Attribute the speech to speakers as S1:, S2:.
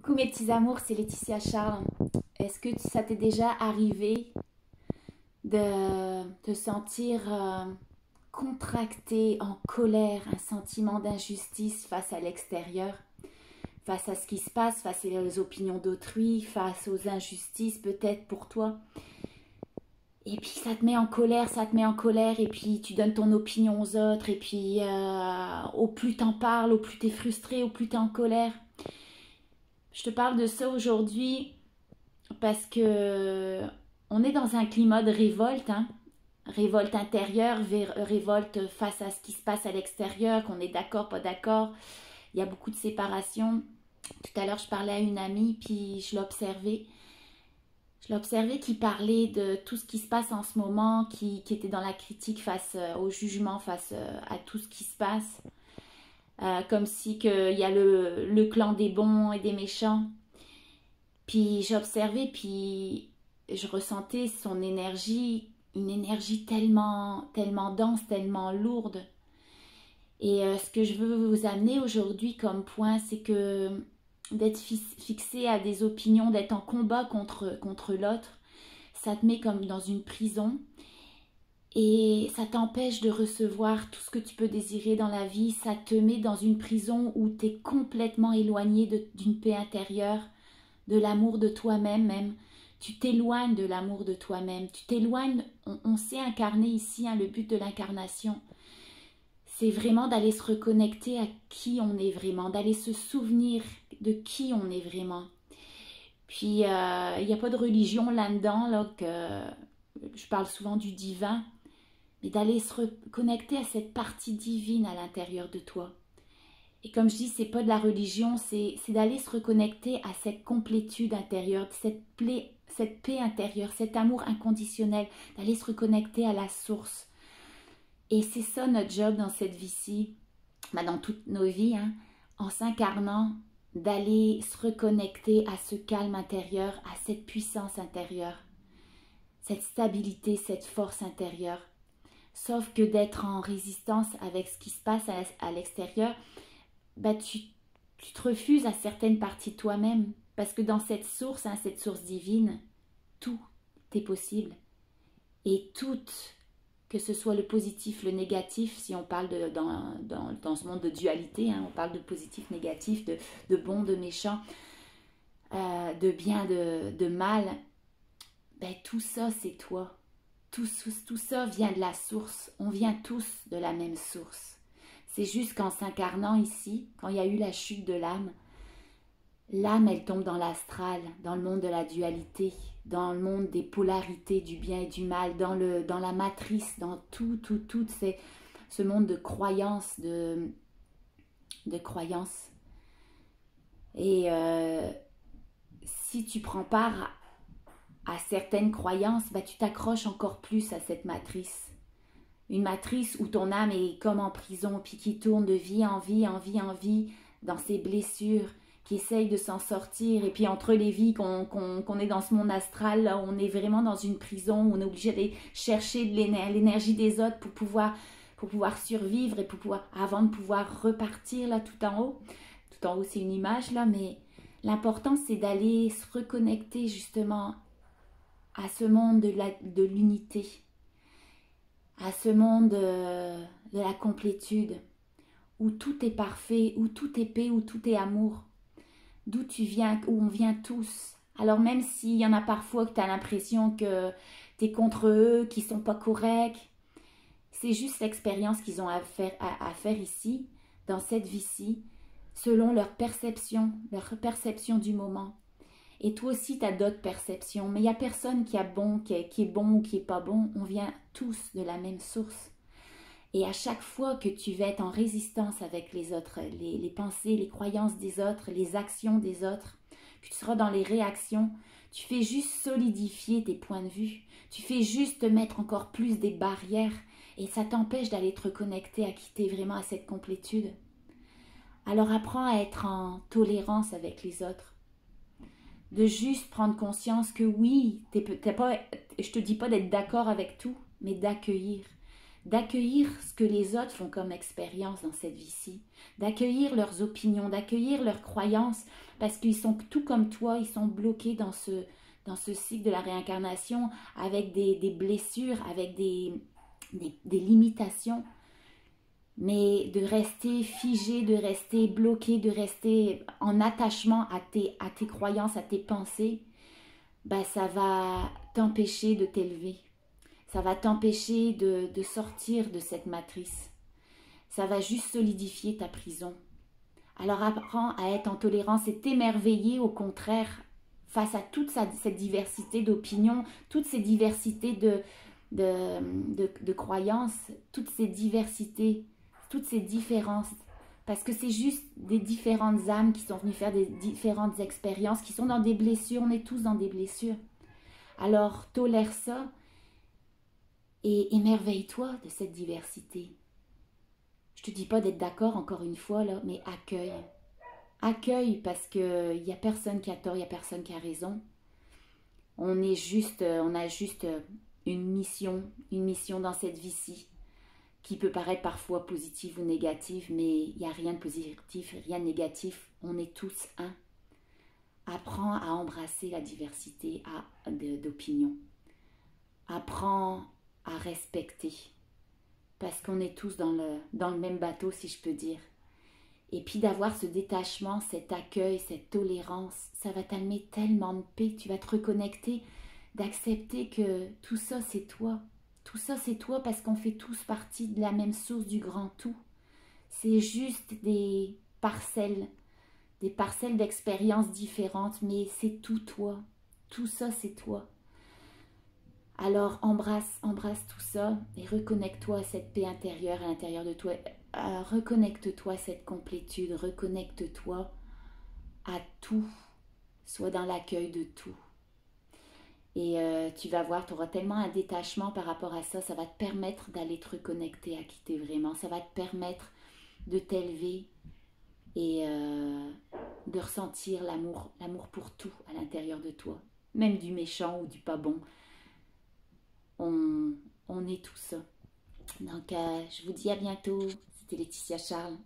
S1: Coucou mes petits amours, c'est Laetitia Charles. Est-ce que ça t'est déjà arrivé de te sentir contracté, en colère, un sentiment d'injustice face à l'extérieur, face à ce qui se passe, face aux opinions d'autrui, face aux injustices peut-être pour toi? Et puis ça te met en colère, et puis tu donnes ton opinion aux autres, et puis au plus t'en parles, au plus t'es frustré, au plus t'es en colère. Je te parle de ça aujourd'hui parce que on est dans un climat de révolte, hein? Révolte intérieure, révolte face à ce qui se passe à l'extérieur, qu'on est d'accord, pas d'accord. Il y a beaucoup de séparation. Tout à l'heure, je parlais à une amie, puis je l'observais. Je l'observais qui parlait de tout ce qui se passe en ce moment, qui était dans la critique face au jugement, face à tout ce qui se passe. Comme si qu'il y a le clan des bons et des méchants. Puis j'observais, puis je ressentais son énergie, une énergie tellement, tellement dense, tellement lourde. Et ce que je veux vous amener aujourd'hui comme point, c'est que d'être fixé à des opinions, d'être en combat contre l'autre, ça te met comme dans une prison. Et ça t'empêche de recevoir tout ce que tu peux désirer dans la vie. Ça te met dans une prison où tu es complètement éloigné d'une paix intérieure, de l'amour de toi-même même. Tu t'éloignes de l'amour de toi-même. Tu t'éloignes, on s'est incarné ici, hein, le but de l'incarnation. C'est vraiment d'aller se reconnecter à qui on est vraiment, d'aller se souvenir de qui on est vraiment. Puis, il n'y a pas de religion là-dedans, là, je parle souvent du divin, mais d'aller se reconnecter à cette partie divine à l'intérieur de toi. Et comme je dis, c'est pas de la religion, c'est d'aller se reconnecter à cette complétude intérieure, cette paix intérieure, cet amour inconditionnel, d'aller se reconnecter à la source. Et c'est ça notre job dans cette vie-ci, dans toutes nos vies, hein, en s'incarnant, d'aller se reconnecter à ce calme intérieur, à cette puissance intérieure, cette stabilité, cette force intérieure. Sauf que d'être en résistance avec ce qui se passe à l'extérieur, tu te refuses à certaines parties de toi-même. Parce que dans cette source divine, tout est possible. Et tout, que ce soit le positif, le négatif, si on parle dans ce monde de dualité, hein, on parle de positif, négatif, de bon, de méchant, de bien, de mal, tout ça c'est toi. Tout ça vient de la source. On vient tous de la même source. C'est juste qu'en s'incarnant ici, quand il y a eu la chute de l'âme, l'âme, elle tombe dans l'astral, dans le monde de la dualité, dans le monde des polarités, du bien et du mal, dans la matrice, dans tout ce monde de croyances, de croyances. Et si tu prends part à certaines croyances, tu t'accroches encore plus à cette matrice. Une matrice où ton âme est comme en prison, puis qui tourne de vie en vie, en vie en vie, dans ses blessures, qui essaye de s'en sortir. Et puis entre les vies qu'on est dans ce monde astral, là, on est vraiment dans une prison, où on est obligé d'aller chercher de l'énergie des autres pour pouvoir survivre, et avant de pouvoir repartir là tout en haut. Tout en haut, c'est une image là, mais l'important c'est d'aller se reconnecter justement à ce monde de l'unité, à ce monde de la complétude, où tout est parfait, où tout est paix, où tout est amour, d'où tu viens, où on vient tous. Alors même s'il y en a parfois que tu as l'impression que tu es contre eux, qu'ils ne sont pas corrects, c'est juste l'expérience qu'ils ont à faire ici, dans cette vie-ci, selon leur perception du moment. Et toi aussi, tu as d'autres perceptions. Mais il n'y a personne qui est bon ou qui n'est pas bon. On vient tous de la même source. Et à chaque fois que tu vas être en résistance avec les autres, les pensées, les croyances des autres, les actions des autres, que tu seras dans les réactions, tu fais juste solidifier tes points de vue. Tu fais juste te mettre encore plus des barrières. Et ça t'empêche d'aller te reconnecter, à quitter vraiment à cette complétude. Alors apprends à être en tolérance avec les autres. De juste prendre conscience que oui, je te dis pas d'être d'accord avec tout, mais d'accueillir d'accueillir ce que les autres font comme expérience dans cette vie-ci, d'accueillir leurs opinions, d'accueillir leurs croyances, parce qu'ils sont tout comme toi, ils sont bloqués dans ce cycle de la réincarnation avec des blessures, avec des limitations. Mais de rester figé, de rester bloqué, de rester en attachement à tes croyances, à tes pensées, ben ça va t'empêcher de t'élever. Ça va t'empêcher de sortir de cette matrice. Ça va juste solidifier ta prison. Alors apprends à être en tolérance et t'émerveiller au contraire face à toute cette diversité d'opinions, toutes ces diversités de croyances, toutes ces diversités, toutes ces différences. Parce que c'est juste des différentes âmes qui sont venues faire des différentes expériences, qui sont dans des blessures. On est tous dans des blessures. Alors tolère ça et émerveille-toi de cette diversité. Je te dis pas d'être d'accord encore une fois, là, mais accueille. Accueille parce qu'il n'y a personne qui a tort, il n'y a personne qui a raison. On a juste une mission dans cette vie-ci qui peut paraître parfois positive ou négative, mais il n'y a rien de positif, rien de négatif. On est tous un. Apprends à embrasser la diversité d'opinions. Apprends à respecter. Parce qu'on est tous dans le même bateau, si je peux dire. Et puis d'avoir ce détachement, cet accueil, cette tolérance, ça va t'amener tellement de paix. Tu vas te reconnecter, d'accepter que tout ça, c'est toi. Tout ça, c'est toi parce qu'on fait tous partie de la même source du grand tout. C'est juste des parcelles d'expériences différentes, mais c'est tout toi. Tout ça, c'est toi. Alors embrasse tout ça et reconnecte-toi à cette paix intérieure à l'intérieur de toi. Reconnecte-toi à cette complétude, reconnecte-toi à tout. Sois dans l'accueil de tout. Et tu vas voir, tu auras tellement un détachement par rapport à ça, ça va te permettre d'aller te reconnecter à qui t'es vraiment. Ça va te permettre de t'élever et de ressentir l'amour pour tout à l'intérieur de toi. Même du méchant ou du pas bon. On est tout ça. Donc, je vous dis à bientôt. C'était Laetitia Charles.